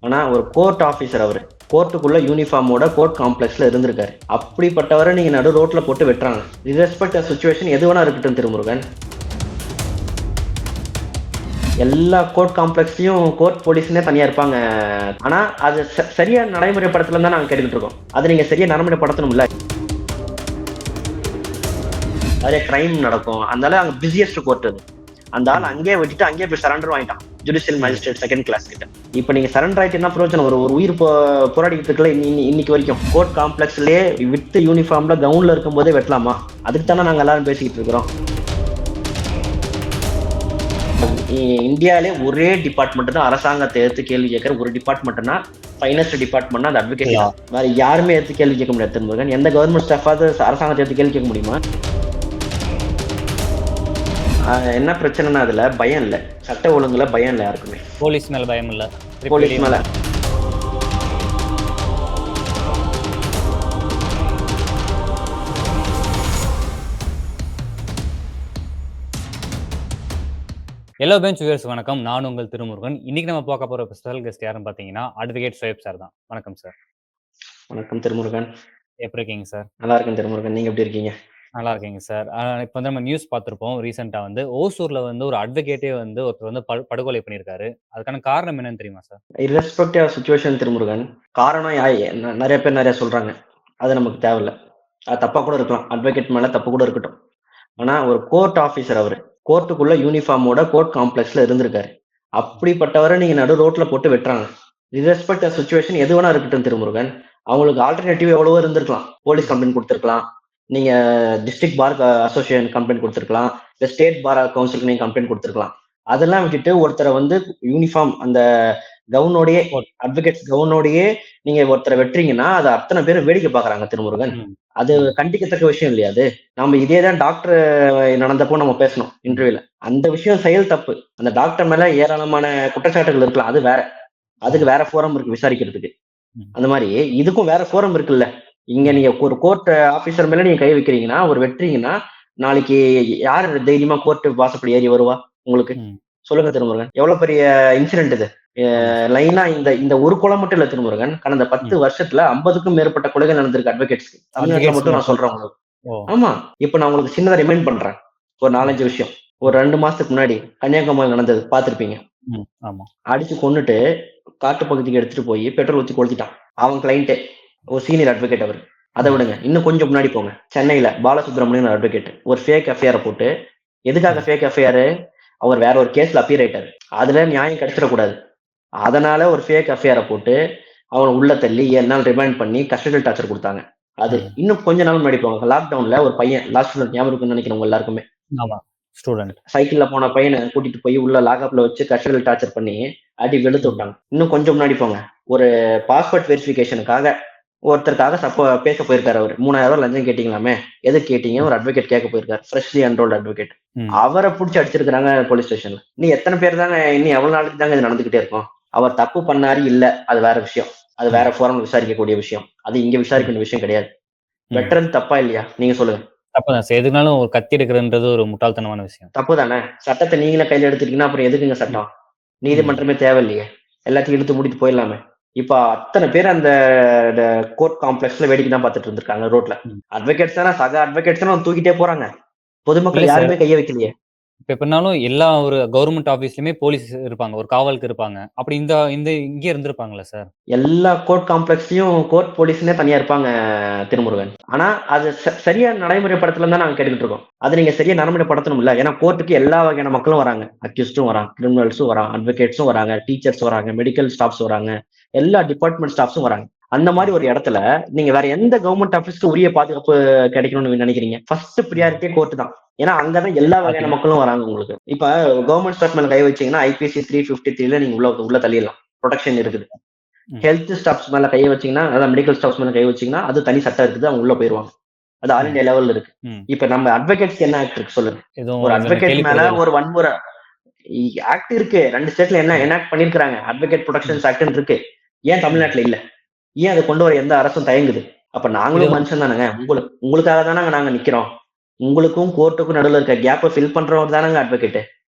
ஆனா ஒரு court officer அவரு. கோர்ட்டுக்குள்ள யூனிஃபார்மோட கோர்ட் காம்ப்ளெக்ஸ்ல இருந்திருக்காரு. அப்படிப்பட்டவரை நீங்க நடு ரோட்ல போட்டு வெட்டுறாங்க. இர்ரெஸ்பெக்ட் ஆஃப் சிச்சுவேஷன் எது வேணா இருக்கட்டும் திருமுருகன். எல்லா கோர்ட் காம்ப்ளெக்ஸ்லயும் கோர்ட் போலீஸ்னே தனியா இருப்பாங்க. ஆனா அது சரியா நடைமுறைப்படுத்தலன்னு தான் நாங்க கேட்டுக்கிட்டு இருக்கோம். அது நீங்க சரியா நடைமுறைப்படுத்தணும்ல. நிறைய கிரைம் நடக்கும். அதனால அங்க பிஸியஸ்ட் கோர்ட் அது. அந்த ஆள் அங்கேயே விட்டுட்டு அங்கேயே போய் சரண்டர் வாங்கிட்டான். ஜுடிஷியல் மேஜிஸ்ட்ரேட் செகண்ட் கிளாஸ் கிட்ட. இப்ப நீங்க சரண்டர் ஆயிட்டு என்ன பிரயோஜனம்? ஒரு ஒரு உயிர் போராடிட்டு இருக்கல இன்னைக்கு வரைக்கும். கோர்ட் காம்ப்ளெக்ஸ்லயே வித் யூனிஃபார்ம்ல கவுன்ல இருக்கும் போதே வெட்டலாமா? அதுக்கு தானே நாங்க எல்லாரும் பேசிக்கிட்டு இருக்கிறோம். இந்தியாவிலே ஒரே டிபார்ட்மெண்ட் தான் அரசாங்கத்தை எடுத்து கேள்வி கேட்கிற ஒரு டிபார்ட்மெண்ட்னா ஃபைனான்ஸ் டிபார்ட்மெண்ட்னா அந்த அட்வொகேட் தான். வேற யாருமே எடுத்து கேள்வி கேட்க முடியாது திருமுருகன். எந்த கவர்மெண்ட் ஸ்டாஃபாவது அரசாங்கத்தை எடுத்து கேள்வி கேட்க முடியுமா? என்ன பிரச்சனைனா அதுல பயம் இல்ல. சட்ட ஒழுங்குல பயம் இல்ல யாருக்குமே. போலீஸ் மேல பயம் இல்ல. போலீஸ் மேல எல்லோ பெஞ்ச் வியூவர்ஸ் வணக்கம். நான் உங்கள் திருமுருகன். இன்னைக்கு நம்ம பார்க்க போற ஸ்பெஷல் கெஸ்ட் யாருன்னு பாத்தீங்கன்னா அட்வொகேட் ஷோயப் சார் தான். வணக்கம் சார். வணக்கம் திருமுருகன். எப்படி இருக்கீங்க சார்? நல்லா இருக்கேன் திருமுருகன். நீங்க எப்படி இருக்கீங்க? நல்லா இருக்கீங்க சார். இப்போ வந்து நம்ம நியூஸ் பார்த்திருப்போம். ரீசெண்டா வந்து ஓசூர்ல வந்து ஒரு அட்வொகேட்டே வந்து ஒருத்தர் வந்து படுகொலை பண்ணியிருக்காரு. அதுக்கான காரணம் என்னன்னு தெரியுமா sir? Irrespective of situation Thirumurugan. காரணம் நிறைய பேர் நிறைய சொல்றாங்க. அது நமக்கு தேவையில்ல. அது தப்பா கூட இருக்கலாம். அட்வொகேட் மேல தப்பு கூட இருக்கட்டும். ஆனா ஒரு கோர்ட் ஆபீசர் அவரு. கோர்ட்டுக்குள்ள யூனிஃபார்மோட கோர்ட் காம்ப்ளெக்ஸ்ல இருந்திருக்காரு. அப்படிப்பட்டவரை நீங்க நடு ரோட்ல போட்டு வெட்டுறாங்க. இர்ரெஸ்பெக்ட் ஆஃப் சிச்சுவேஷன் எது வேணா இருக்கட்டும் திருமுருகன். அவங்களுக்கு ஆல்டர்னேட்டிவ் எவ்வளவோ இருந்திருக்கலாம். போலீஸ் கம்ப்ளைண்ட் கொடுத்திருக்கலாம். நீங்க டிஸ்ட்ரிக்ட் பார் அசோசியேஷன் கம்ப்ளைண்ட் கொடுத்திருக்கலாம். இல்ல ஸ்டேட் பார் கவுன்சிலுக்கு நீங்க கம்ப்ளைண்ட் கொடுத்திருக்கலாம். அதெல்லாம் விட்டுட்டு ஒருத்தரை வந்து யூனிஃபார்ம் அந்த கவுனோடயே அட்வொகேட்ஸ் கவுனோடயே நீங்க ஒருத்தரை வெட்டுறீங்கன்னா அது அத்தனை பேர் வேடிக்கை பாக்குறாங்க திருமுருகன். அது கண்டிக்கத்தக்க விஷயம் இல்லையா? அது நம்ம இதேதான் டாக்டர் நடந்தப்போ நம்ம பேசணும் இன்டர்வியூல. அந்த விஷயம் செயல் தப்பு. அந்த டாக்டர் மேல ஏராளமான குற்றச்சாட்டுகள் இருக்கலாம். அது வேற. அதுக்கு வேற ஃபோரம் இருக்கு விசாரிக்கிறதுக்கு. அந்த மாதிரி இதுக்கும் வேற ஃபோரம் இருக்குல்ல. இங்க நீங்க ஒரு கோர்ட் ஆபீசர் மேல நீங்க கை வைக்கிறீங்கன்னா ஒரு வெட்டுறீங்கன்னா நாளைக்கு யாரு தைரியமா கோர்ட் வாசப்படி ஏறி வருவா உங்களுக்கு? சொல்லுங்க திருமுருகன். எவ்வளவு பெரிய இன்சிடென்ட் இது. லைனா இந்த ஒரு கொலை மட்டும் இல்ல திருமுருகன். கடந்த 10 வருஷத்துல 50க்கும் மேற்பட்ட கொலைகள் நடந்திருக்கு அட்வொகேட்ஸ்க்கு. தமிழ்நாட்டுல மட்டும் நான் சொல்றேன் உங்களுக்கு. ஆமா. இப்ப நான் உங்களுக்கு சின்னதா ரிமைண்ட் பண்றேன். ஒரு 4-5 விஷயம். ஒரு 2 மாசத்துக்கு முன்னாடி கன்னியாகுமரி நடந்தது பாத்திருப்பீங்க. அடிச்சு கொன்னுட்டு காட்டு பகுதிக்கு எடுத்துட்டு போய் பெட்ரோல் ஊத்தி கொளுத்திட்டான். அவன் கிளைண்டே ஒரு சீனியர் அட்வொகேட் அவர். அதை விடுங்க, இன்னும் கொஞ்சம் முன்னாடி போங்க. சென்னையில பாலசுப்ரமணியன் அட்வொகேட் ஒரு ஃபேக் எஃப்ஐஆர் போட்டு, எதுக்காக ஃபேக் எஃப்ஐஆர்? அவர் வேற ஒரு கேஸ்ல அப்பீர் ஆயிட்டாரு. அதுல நியாயம் கிடைச்சிடக்கூடாது. அதனால ஒரு ஃபேக் எஃப்ஐஆர் போட்டு அவனை உள்ள தள்ளி 7 நாள் ரிமைண்ட் பண்ணி கஸ்டடியல் டார்ச்சர் கொடுத்தாங்க. அது இன்னும் கொஞ்ச நாள் முன்னாடி போங்க. லாக்டவுன்ல ஒரு பையன் லாஸ்ட் ஞாபகம் இருக்குன்னு நினைக்கிறவங்க எல்லாருக்குமே. ஸ்டூடெண்ட் சைக்கிள்ல போன பையனை கூட்டிட்டு போய் உள்ள லாக்அப்ல வச்சு கஸ்டடியல் டார்ச்சர் பண்ணி அடி வெளுத்து விட்டாங்க. இன்னும் கொஞ்சம் முன்னாடி போங்க. ஒரு பாஸ்போர்ட் வெரிஃபிகேஷனுக்காக ஒருத்தருக்காக பேச போயிருக்காரு. அவர் 3000 லஞ்சம் கேட்டீங்களாமே, எது கேட்டீங்க? ஒரு அட்வொகேட் கேட்க போயிருக்காரு. Freshly enrolled advocate. அவரை பிடிச்சி அடிச்சிருக்காங்க போலீஸ் ஸ்டேஷன்ல. இன்னும் எத்தனை பேர் தாங்க, இன்னும் எவ்வளவு நாளைக்கு தாங்க இது நடந்துகிட்டே இருக்கும்? அவர் தப்பு பண்ணாரு இல்ல, அது வேற விஷயம். அது வேற ஃபோரம் விசாரிக்கக்கூடிய விஷயம். அது இங்க விசாரிக்கிற விஷயம் கிடையாது. வெட்டுறது தப்பா இல்லையா? நீங்க சொல்லுங்க. தப்புதான் சார். எதுனாலும் ஒரு கத்தி எடுக்கிறதுன்றது ஒரு முட்டாள்தனமான விஷயம். தப்பு தானே. சட்டத்தை நீங்களே கையில எடுத்துட்டீங்கன்னா அப்புறம் எதுக்குங்க சட்டம்? நீதிமன்றமே தேவையில்லையே. எல்லாத்தையும் இழுத்து முடித்து போயிடலாமே. இப்ப அத்தனை பேர் அந்த கோர்ட் காம்ப்ளெக்ஸ்ல வேடிக்கை தான் பார்த்துட்டு இருந்திருக்காங்க ரோட்ல. அட்வொகேட்ஸ் தானே, சக அட்வொகேட்ஸ் தானே தூக்கிட்டே போறாங்க. பொதுமக்கள் யாருமே கைய வைக்கலையே. இப்ப எப்படினாலும் எல்லா ஒரு கவர்மெண்ட் ஆபீஸ்லயுமே போலீஸ் இருப்பாங்க, ஒரு காவலுக்கு இருப்பாங்க. அப்படி இந்த இந்த இங்கே இருந்திருப்பாங்களா சார்? எல்லா கோர்ட் காம்ப்ளெக்ஸ்லயும் கோர்ட் போலீஸ்னே தனியா இருப்பாங்க திருமுருகன். ஆனா அது சரியா நடைமுறைப்படுத்தலன்னு தான் நாங்க கேட்டுக்கிட்டு இருக்கோம். அதை நீங்க சரியா நடைமுறைப்படுத்தணும்ல. ஏன்னா கோர்ட்டுக்கு எல்லா வகையான மக்களும் வராங்க. அக்யூஸ்டும் வராங்க, கிரிமினல்ஸும் வராங்க, அட்வொகேட்ஸும் வராங்க, டீச்சர்ஸ் வராங்க, மெடிக்கல் ஸ்டாஃப்ஸ் வராங்க, எல்லா டிபார்ட்மெண்ட் ஸ்டாஃப்ஸும் வராங்க. அந்த மாதிரி ஒரு இடத்துல நீங்க வேற எந்த கவர்மெண்ட் ஆபீஸ்க்கு உரிய பாதுகாப்பு கிடைக்கணும்னு நினைக்கிறீங்க? ஃபர்ஸ்ட் ப்ரியாரிட்டியே கோர்ட் தான். ஏன்னா அங்கதான் எல்லா வகையான மக்களும் வராங்க உங்களுக்கு. இப்ப கவர்மெண்ட் ஸ்டாஃப் மேல கை வச்சீங்கன்னா ஐபிசி 353 நீங்க உள்ள தள்ளிடலாம். ப்ரொடெக்ஷன் இருக்குது. ஹெல்த் ஸ்டாஃப்ஸ் மேல கை வச்சீங்கன்னா, அதாவது மெடிக்கல் ஸ்டாஃப்ஸ் மேல கை வச்சீங்கன்னா அது தனி சட்டம் இருக்குது. அவங்க உள்ள போயிருவாங்க. அது ஆல் இந்தியா லெவல்ல இருக்கு. இப்ப நம்ம அட்வொகேட்ஸ்க்கு என்ன ஆக்ட் இருக்கு சொல்லுங்க? ஒரு அட்வொகேட் மேல ஒரு வன்முறை ஆக்ட் இருக்கு. 2 ஸ்டேட்ல என்ன எனாக்ட் பண்ணிருக்காங்க. அட்வொகேட் ப்ரொடெக்ஷன்ஸ் ஆக்ட் இருக்கு. ஏன் தமிழ்நாட்டுல இல்ல? ஏன் அதை கொண்டு வர எந்த அரசும் தயங்குது? அப்ப நாங்களும் மனுஷன் தானங்க. உங்களுக்காக தானங்க நாங்க நிக்கிறோம். உங்களுக்கும் கோர்ட்டுக்கும் நடுவில் இருக்க கேப்பை ஃபில் பண்றவர் தானங்க அட்வொகேட்.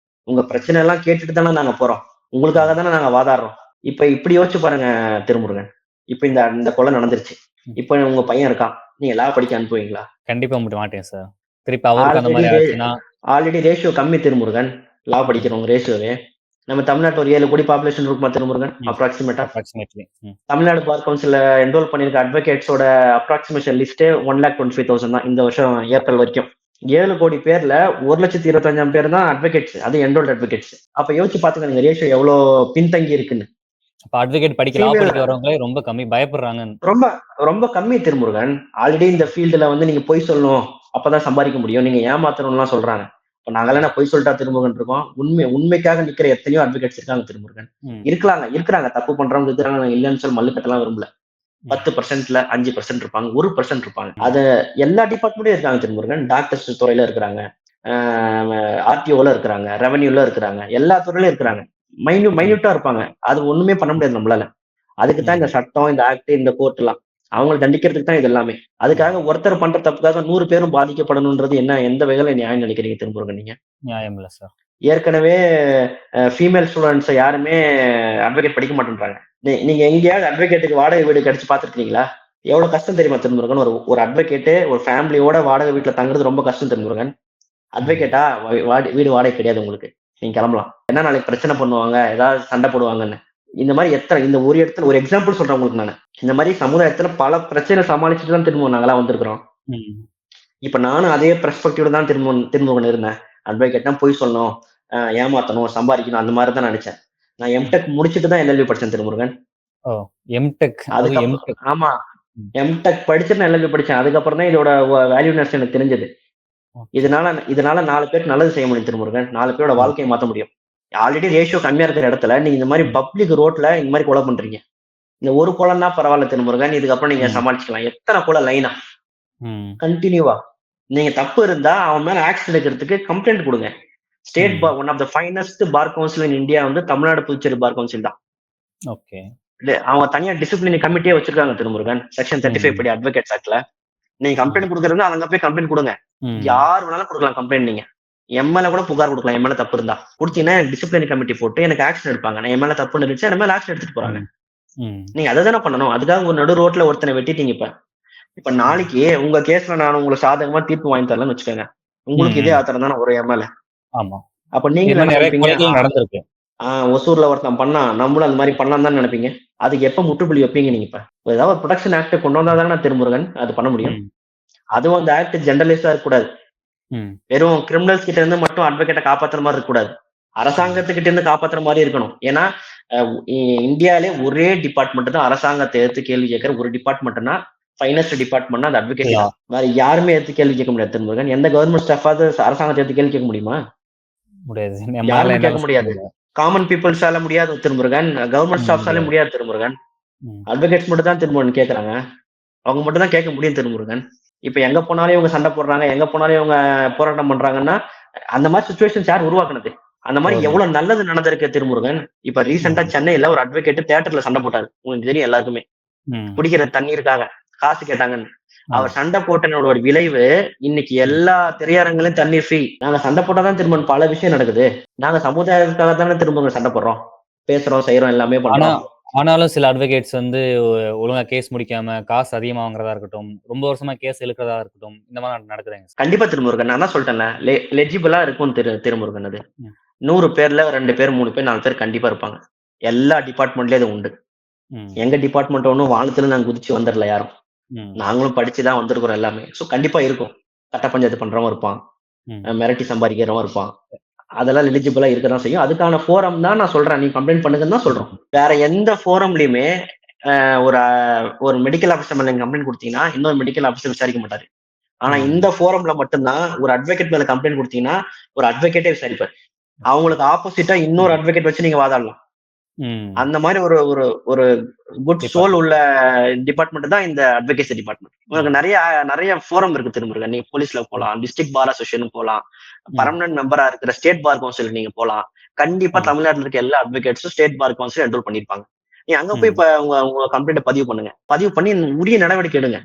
உங்க பிரச்சனை எல்லாம் கேட்டுட்டு தானே நாங்க போறோம். உங்களுக்காக தானே நாங்க வாதாடுறோம். இப்ப இப்படி யோசிச்சு பாருங்க திருமுருகன். இப்ப இந்த இந்த கொலை நடந்துருச்சு. இப்ப உங்க பையன் இருக்கான். நீங்க லா படிக்க அனுப்புவீங்களா? கண்டிப்பா மாட்டேன் சார். திருப்பி அவருக்கு அந்த ஆல்ரெடி மாரி ஆச்சுன்னா ஆல்ரெடி ரேஷியோ கம்மி திருமுருகன். லா ம், படிக்கிறவங்க ரேஷியோவே. நம்ம தமிழ்நாட்டுல ஒரு 7 கோடி பாப்புலேஷன் இருக்குமா திருமுருகன்? ம். அப்ராக்ஸிமேட்டா. அப்ராக்ஸிமேட்லி. தமிழ்நாடு பார் கவுன்சில்ல என்ரோல் பண்ணியிருக்க அட்வொகேட்ஸோட அப்ராக்சிமேஷன் லிஸ்ட்டே 1,25,000 தான் இந்த வருஷம் ஏப்ரல் வரைக்கும். 7 கோடி பேர்ல 1,25,000 பேர் தான் அட்வொகேட்ஸ். அது என்ரோல்டு அட்வொகேட்ஸ். அப்ப யோசிச்சு பாத்துக்கோங்க ரேஷியோ எவ்வளவு பின்தங்கி இருக்குன்னு. அப்ப அட்வொகேட் லா ஃபீமேல் படிக்க வரவங்களே ரொம்ப கம்மி பயப்படுறாங்கன்னு. ரொம்ப ரொம்ப கம்மி திருமுருகன். ஆல்ரெடி இந்த ஃபீல்டுல வந்து நீங்க பொய் சொல்லணும். அப்பதான் சம்பாதிக்க முடியும். நீங்க ஏமாத்தணும்லாம் சொல்றாங்க. இப்ப நாங்கெல்லாம் என்ன பொய் சொல்லிட்டா திருமுருகன் இருக்கோம். உண்மைக்காக நிக்கிற எத்தனையோ அட்வொகேட்ஸ் இருக்காங்க திருமுருகன். ம், இருக்கிறாங்க. தப்பு பண்றவங்க இருக்கிறாங்க. நான் இல்லைன்னு சொல்லி மல்லு கட்டலாம் விரும்பல. ம், 10%ல 5% இருப்பாங்க. 1% இருப்பாங்க. அது எல்லா டிபார்ட்மெண்ட்லயும் இருக்காங்க திருமுருகன். டாக்டர்ஸ் துறையில இருக்கிறாங்க. ஆர்டிஓல இருக்கிறாங்க. ரெவன்யூல இருக்கிறாங்க. எல்லா துறையிலும் இருக்கிறாங்க. ம், மைன்யூட்டா இருப்பாங்க. அது ஒண்ணுமே பண்ண முடியாது நம்மளால. அதுக்கு தான் இந்த ம். சட்டம், இந்த ஆக்ட், இந்த கோர்ட் எல்லாம். அவங்கள தண்டிக்கிறதுக்கு தான் இது எல்லாமே. அதுக்காக ஒருத்தர் பண்ற தப்புக்காக 100 பேரும் பாதிக்கப்படணும்ன்றது என்ன எந்த வகையில நியாயம் நினைக்கிறீங்க திருமுருகன் நீங்க? நியாயம் இல்ல சார். ஏற்கனவே ஃபீமேல் ஸ்டூடெண்ட்ஸ் யாருமே அட்வொகேட் படிக்க மாட்டேன்றாங்க. நீங்க எங்கேயாவது அட்வொகேட்டுக்கு வாடகை வீடு கிடைச்சு பார்த்துருக்கீங்களா? எவ்வளவு கஷ்டம் தெரியுமா திருமுருகன்? ஒரு ஒரு அட்வொகேட்டு ஒரு ஃபேமிலியோட வாடகை வீட்டுல தங்குறது ரொம்ப கஷ்டம் திருமுருகன். ம், அட்வொகேட்டா வீடு வாடகை கிடையாது உங்களுக்கு. நீங்க கிளம்பலாம். என்ன நாளைக்கு பிரச்சனை பண்ணுவாங்க, ஏதாவது சண்டை போடுவாங்கன்னு. இந்த மாதிரி எத்தனை இந்த ஒரு இடத்துல ஒரு எக்ஸாம்பிள் சொல்றேன் உங்களுக்கு நானு. இந்த மாதிரி சமுதாயத்துல பல பிரச்சனை சமாளிச்சுட்டு தான் திரும்ப நாங்கெல்லாம் வந்திருக்கிறோம். ம், இப்ப நானும் அதே பெர்ஸ்பெக்டிவ்ல தான் திருமுருகன் இருந்தேன். அட்வொகேட்னா பொய் சொல்லணும், ஏமாத்தணும், சம்பாதிக்கணும் அந்த மாதிரி தான் நினைச்சேன். நான் ம். எம்டெக் முடிச்சுட்டு தான் எல்எல்பி படிச்சேன் திருமுருகன். ஓ! எம்டெக். அதுவும் அதுக்கப்புறம் எம்டெக். ஆமா. ம். எம்டெக் படிச்சுட்டு நான் எல்எல்பி படிச்சேன். அதுக்கப்புறம் தான் இதோட வேல்யூனஸ் எனக்கு தெரிஞ்சது. ஓகே. இதனால இதனால 4 பேருக்கு நல்லது செய்ய முடியும் திருமுருகன். 4 பேரோட ம், வாழ்க்கையை மாத்த முடியும். ஆல்ரெடி ரேஷியோ கம்மியா இருக்கிற இடத்துல நீங்க இந்த மாதிரி ம், பப்ளிக் ரோட்ல இந்த மாதிரி கொலை பண்றீங்க. இந்த ஒரு கொலைன்னா பரவாயில்ல திருமுருகன். இதுக்கப்புறம் நீங்க ம், சமாளிச்சுக்கலாம். எத்தனை கொலை லைனா ம், கண்டினியூவா. நீங்க தப்பு இருந்தா அவன் மேல ஆக்ஷன் எடுக்கிறதுக்கு கம்ப்ளைண்ட் கொடுங்க. State hmm. Bar one of the finest bar council in India வந்து தமிழ்நாடு புதுச்சேரி பார் கவுன்சில் தான். ஓகே. அவங்க தனியா டிசிப்ளின் கமிட்டியே வச்சிருக்காங்க திருமுருகன். செக்ஷன் 35 ம், படி அட்வொகேட்ஸ் ஆக்ட்ல. நீங்க ம், கம்ப்ளைண்ட் கொடுக்கறது அங்க போய் கம்ப்ளைண்ட் கொடுங்க. ம், யார் வேணாலும் கொடுக்கலாம் கம்ப்ளைண்ட் நீங்க. என் மேல கூட புகார் கொடுக்கலாம். என் மேல தப்பு இருந்தா கொடுத்தீங்கன்னா டிசிப்ளின் கமிட்டி போட்டு எனக்கு ஆக்ஷன் எடுப்பாங்க. நான் என் மேல தப்புன்னு இருந்துச்சு என் மேல ஆக்ஷன் எடுத்துட்டு போறாங்க. ம், ம், நீங்க அதை தானே பண்ணணும். அதுக்காக ஒரு நடு ரோட்ல ஒருத்தனை வெட்டிட்டீங்க. இப்ப இப்ப ம், நாளைக்கு உங்க கேஸ்ல நான் உங்களுக்கு சாதகமா தீர்ப்பு வாங்கி தரலன்னு வச்சுக்கோங்க. உங்களுக்கு இதே ம். ஆத்திரம் தானே ஒரு என் மேல. ஆமா. அப்ப இது நீங்களும் மாரி என்ன நெறைய நினைப்பீங்க? கொலைகள் நடந்திருக்கு. ஒசூர்ல ஒருத்தன் பண்ணா நம்மளும் அந்த மாதிரி பண்ணலாம் தான் நினைப்பீங்க. அதுக்கு எப்ப முற்றுப்புள்ளி வைப்பீங்க நீங்க? இப்ப ஏதாவது ஒரு ப்ரொடக்ஷன் ஆக்ட் கொண்டு வந்தா தானே திருமுருகன் அது பண்ண முடியும். ம், அதுவும் அந்த ஆக்ட் ஜெனரலைஸா இருக்கக்கூடாது. ம், வெறும் கிரிமினல்ஸ் கிட்ட இருந்து மட்டும் அட்வொகேட்டை காப்பாத்துற மாதிரி இருக்கக்கூடாது. ம். அரசாங்கத்துக்கிட்ட இருந்து காப்பாத்துற மாதிரி இருக்கணும். ஏன்னா இந்தியாவிலே ஒரே டிபார்ட்மெண்ட் தான் அரசாங்கத்தை எடுத்து கேள்வி கேட்கிற ஒரு டிபார்ட்மெண்ட்னா ஃபைனஸ்ட் டிபார்ட்மெண்ட்னா அந்த அட்வொகேசி லா தான். வேற யாருமே எடுத்து கேள்வி கேட்க முடியாது திருமுருகன். எந்த கவர்மெண்ட் ஸ்டாஃபாவது அரசாங்கத்தை எடுத்து கேள்வி கேட்க முடியுமா? முடியாது. நம்மால யாருமே கேட்க என்னால சொல்ல முடியாது. முடியல. காமன் பீப்புள்ஸால முடியாது திருமுருகன். கவர்மெண்ட் ஸ்டாஃப்ஸாலே முடியாது. முடியாது திருமுருகன். ம், அட்வொகேட்ஸ் மட்டும் தான் திருமுருகன் கேட்கறாங்க. அவங்க மட்டும் தான் கேட்க முடியும் திருமுருகன். இப்ப எங்க போனாலும் இவங்க சண்டை போடுறாங்க, எங்க போனாலும் இவங்க போராட்டம் பண்றாங்கன்னா, அந்த மாதிரி சுச்சுவேஷன்ஸ் யார் உருவாக்குனது? அந்த மாதிரி கவர்மெண்ட். எவ்வளவு நல்லது நடந்திருக்கு திருமுருகன். இப்ப ரீசெண்டா ம், சென்னையில ஒரு அட்வொகேட் தியேட்டர்ல சண்டை போட்டாரு. உங்களுக்கு தெரியும் எல்லாருக்குமே. ம். குடிக்கிற தண்ணீருக்காக காசு கேட்டாங்கன்னு. ஆமா. அவர் சண்டை போட்டனோட ஒரு விளைவு இன்னைக்கு ம், எல்லா திரையரங்கிலும் தண்ணீர் ஃப்ரீ. நாங்க சண்டை போட்டாதான் திரும்ப பல விஷயம் நடக்குது. நாங்க சமுதாயத்துக்காக தானே திரும்ப சண்டை போடுறோம். பேசுறோம், செய்யறோம், எல்லாமே ஆனா பண்றோம். ஆனாலும் சில அட்வொகேட்ஸ் வந்து ஒழுங்கா கேஸ் முடிக்காம, காசு அதிகமா வாங்குறதா இருக்கட்டும், ரொம்ப வருஷமா கேஸ் இழுக்கிறதா இருக்கட்டும், இந்த மாரி நடக்குதுங்க சார். கண்டிப்பா திருமுருகன். நான் தான் சொல்லிட்டேன்ல. லெஜிபிளா இருக்கும் திருமுருகன் அது. ம், 100 பேர்ல 2 பேர், 3 பேர், 4 பேர் கண்டிப்பா இருப்பாங்க. எல்லா டிபார்ட்மெண்ட்லயும் இது உண்டு. ம், எங்க டிபார்ட்மெண்ட் ஒண்ணும் வானத்துல நாங்க குதிச்சு வந்துரல யாரும். ம், நாங்களும் படிச்சு தான் வந்திருக்கிறோம் எல்லாமே. சோ கண்டிப்பா இருக்கும். கட்ட பஞ்சாயத்து பண்றவன் இருப்பான். ம், மிரட்டி சம்பாதிக்கிறவன் இருப்பான். அதெல்லாம் எலிஜிபிளா இருக்க தான் செய்யும். அதுக்கான ஃபோரம் தான் நான் சொல்றேன். நீங்க கம்ப்ளைண்ட் பண்ணுங்கன்னு தான் சொல்றோம். ம், வேற எந்த ஃபோரம்லயுமே ஒரு ஒரு மெடிக்கல் ஆஃபீஸர் மேல நீங்க கம்ப்ளைண்ட் குடுத்தீங்கன்னா, இன்னொரு மெடிக்கல் ஆஃபீஸர் விசாரிக்க மாட்டாரு. ஆனா ம், இந்த ஃபோரம்ல மட்டும் தான் ஒரு அட்வொகேட் மேல கம்ப்ளைண்ட் குடுத்தீங்கன்னா, ஒரு அட்வொகேட்டே விசாரிப்பாரு. அவங்களுக்கு ஆப்போசிட்டா இன்னொரு ம், அட்வொகேட் வச்சு நீங்க வாதாடலாம். ம். அந்த மாதிரி ஒரு ஒரு ஒரு குட் சோல் டிபார்ட்மெண்ட். உள்ள டிபார்ட்மெண்ட் தான் இந்த அட்வொகேசி டிபார்ட்மெண்ட். உங்களுக்கு ம், நிறைய நிறைய ஃபோரம் இருக்கு திருமுருகன். நீங்க போலீஸ்ல ம், போலாம், டிஸ்ட்ரிக்ட் பார் அசோசியேஷன் போலாம், ம். பர்மனன்ட் மெம்பரா இருக்கிற ஸ்டேட் பார் கவுன்சில் நீங்க போலாம். கண்டிப்பா ஆ. தமிழ்நாட்டுல இருக்க எல்லா அட்வொகேட்ஸும் ஸ்டேட் பார் கவுன்சில் என்ரோல் பண்ணிருப்பாங்க. நீங்க அங்க போய் ம், இப்ப உங்க உங்க கம்ப்ளைண்ட் பதிவு பண்ணுங்க. பதிவு பண்ணி உரிய நடவடிக்கை எடுங்க.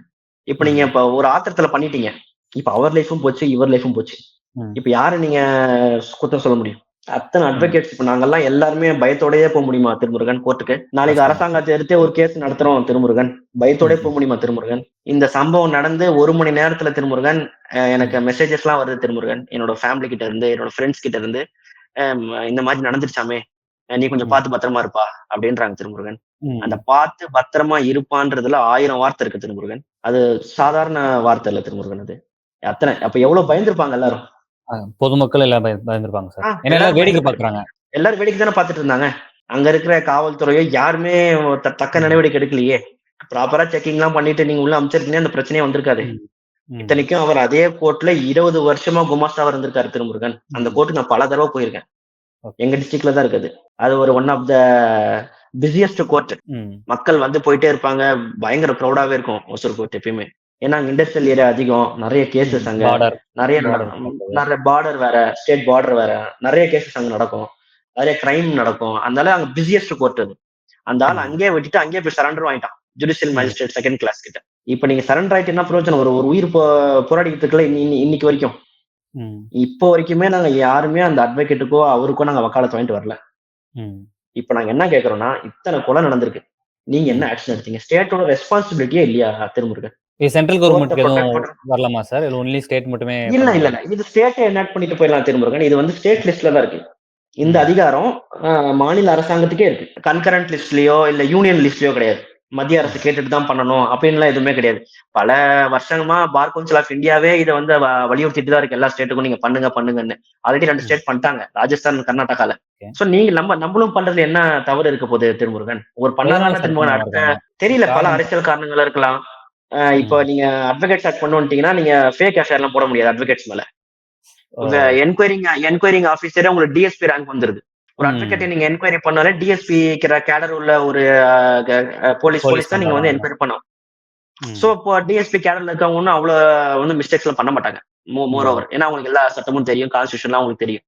இப்ப நீங்க ம், இப்ப ஒரு ஆத்திரத்துல பண்ணிட்டீங்க. இப்ப அவர் லைஃபும் போச்சு, இவர் லைஃபும் போச்சு. ம். இப்ப யார நீங்க குத்தம் சொல்ல முடியும்? அத்தனை அட்வொகேட்ஸ் இப்ப நாங்கெல்லாம் எல்லாருமே பயத்தோடயே போக முடியுமா திருமுருகன் கோர்ட்டுக்கு? நாளைக்கு அரசாங்கத்தை எடுத்தே ஒரு கேஸ் நடத்துறோம் திருமுருகன், பயத்தோடயே போக முடியுமா திருமுருகன்? இந்த சம்பவம் நடந்து 1 மணி நேரத்துல திருமுருகன் எனக்கு மெசேஜஸ் எல்லாம் வருது திருமுருகன், என்னோட ஃபேமிலி கிட்ட இருந்து, என்னோட ஃப்ரெண்ட்ஸ் கிட்ட இருந்து, இந்த மாதிரி நடந்துருச்சாமே, நீ கொஞ்சம் பார்த்து பத்திரமா இருப்பா அப்படின்றாங்க திருமுருகன். அந்த பார்த்து பத்திரமா இருப்பான்றதுல 1000 வார்த்தை இருக்கு திருமுருகன். அது சாதாரண வார்த்தை இல்ல திருமுருகன். அது அத்தனை அப்ப எவ்வளவு பயந்துருப்பாங்க எல்லாரும். பொதுமக்கள் எல்லாம் பயந்துருப்பாங்க சார். ஏன்னா எல்லாம் எல்லாரும் வேடிக்கை பயந்துருப்பாங்க. பாக்குறாங்க. எல்லாரும் வேடிக்கை தானே பார்த்துட்டு இருந்தாங்க. அங்க இருக்கிற காவல்துறையோ யாருமே தக்க நடவடிக்கை எடுக்கலையே. ப்ராப்பரா செக்கிங் எல்லாம் பண்ணிட்டு நீங்க உள்ள அமைச்சிருக்கீங்க, அந்த பிரச்சனையே வந்திருக்காது. இத்தனைக்கும் அவர் அதே கோர்ட்ல 20 வருஷமா குமாஸ்தாவா இருந்திருக்காரு திருமுருகன். அந்த கோர்ட்டுக்கு நான் பல தடவை போயிருக்கேன். எங்க டிஸ்ட்ரிக்ட்ல தான் இருக்குது. அது ஒரு one of the busiest court. மக்கள் வந்து போயிட்டே இருப்பாங்க. பயங்கர க்ரௌடாவே இருக்கும் ஒசூர் கோர்ட் எப்பயுமே. ஏன்னா இண்டஸ்ட்ரியல் ஏரியா அதிகம், நிறைய கேசஸ் அங்க, நிறைய பார்டர் வேற, ஸ்டேட் பார்டர் வேற, நிறைய கேசஸ் அங்க நடக்கும், நிறைய கிரைம் நடக்கும். அதனால அங்க பிஸியஸ்ட் கோர்ட் அது. அந்த ஆள் அங்கேயே விட்டுட்டு அங்கேயே போய் சரண்டர் வாங்கிட்டான் ஜுடிஷியல் மேஜிஸ்ட்ரேட் செகண்ட் கிளாஸ் கிட்ட. இப்ப நீங்க சரண்டர் ஆயிட்டு என்ன பிரயோஜனம்? ஒரு உயிர் போராடிக்கிறதுக்குள்ள இன்னைக்கு வரைக்கும், இப்போ வரைக்குமே நாங்க யாருமே அந்த அட்வொகேட்டுக்கோ அவருக்கோ நாங்க வக்காலத்து வாங்கிட்டு வரல. இப்ப நாங்க என்ன கேக்குறோம்னா, இத்தனை கொலை நடந்திருக்கு, நீங்க என்ன ஆக்ஷன் எடுத்தீங்க? ஸ்டேட்டோட ரெஸ்பான்சிபிலிட்டியே இல்லையா திருமுருகன்? சென்ட்ரல் கவர்மெண்ட் வரலாமா சார்? இல்ல ஒன்லி ஸ்டேட் மட்டுமே? இல்ல இது ஸ்டேட்டை எனாக்ட் பண்ணிட்டு போயிடலாம் திருமுருகன். இது வந்து ஸ்டேட் லிஸ்ட்ல தான் இருக்கு. இந்த அதிகாரம் மாநில அரசாங்கத்துக்கே இருக்கு. கன்கரண்ட் லிஸ்ட்லயோ இல்ல யூனியன் லிஸ்ட்லயோ கிடையாது. மத்திய அரசு கேட்டுட்டு தான் பண்ணணும் அப்படின்லாம் எதுவுமே கிடையாது. பல வருஷமா பார் கவுன்சில் ஆஃப் இந்தியாவே இதை வந்து வலியுறுத்திட்டு தான் இருக்கு எல்லா ஸ்டேட்டுக்கும், நீங்க பண்ணுங்கன்னு. ஆல்ரெடி 2 ஸ்டேட் பண்ணிட்டாங்க, ராஜஸ்தான், கர்நாடகால. சோ நீங்க நம்மளும் பண்றதுல என்ன தவறு இருக்க போகுது திருமுருகன்? ஒரு பண்ணாதான திருமுருகன் அடுத்த தெரியல, பல அரசியல் காரணங்கள் இருக்கலாம். இப்போ நீங்க அட்வொகேட்ஸ் ஆக்ட் கொண்டு வந்துட்டீங்கன்னா நீங்க ஃபேக் எஃப்ஐஆர் எல்லாம் போட முடியாது அட்வொகேட்ஸ் மேல. உங்க என்கொயரிங் ஆபீசரே உங்களுக்கு டிஎஸ்பி ரேங்க் வந்துருது. ஒரு அட்வொகேட் நீங்க என்கொயரி பண்ணாலே டிஎஸ்பி கேடர் உள்ள ஒரு போலீஸ் தான் நீங்க வந்து என்கொயரி பண்ணணும். சோ இப்போ டிஎஸ்பி கேடர்ல இருக்கவங்க ஒன்னும் அவ்வளவு வந்து மிஸ்டேக்ஸ் எல்லாம் பண்ண மாட்டாங்க. மோர் ஓவர், ஏன்னா அவங்களுக்கு எல்லா சட்டமும் தெரியும், கான்ஸ்டியூஷன்லாம் அவங்களுக்கு தெரியும்.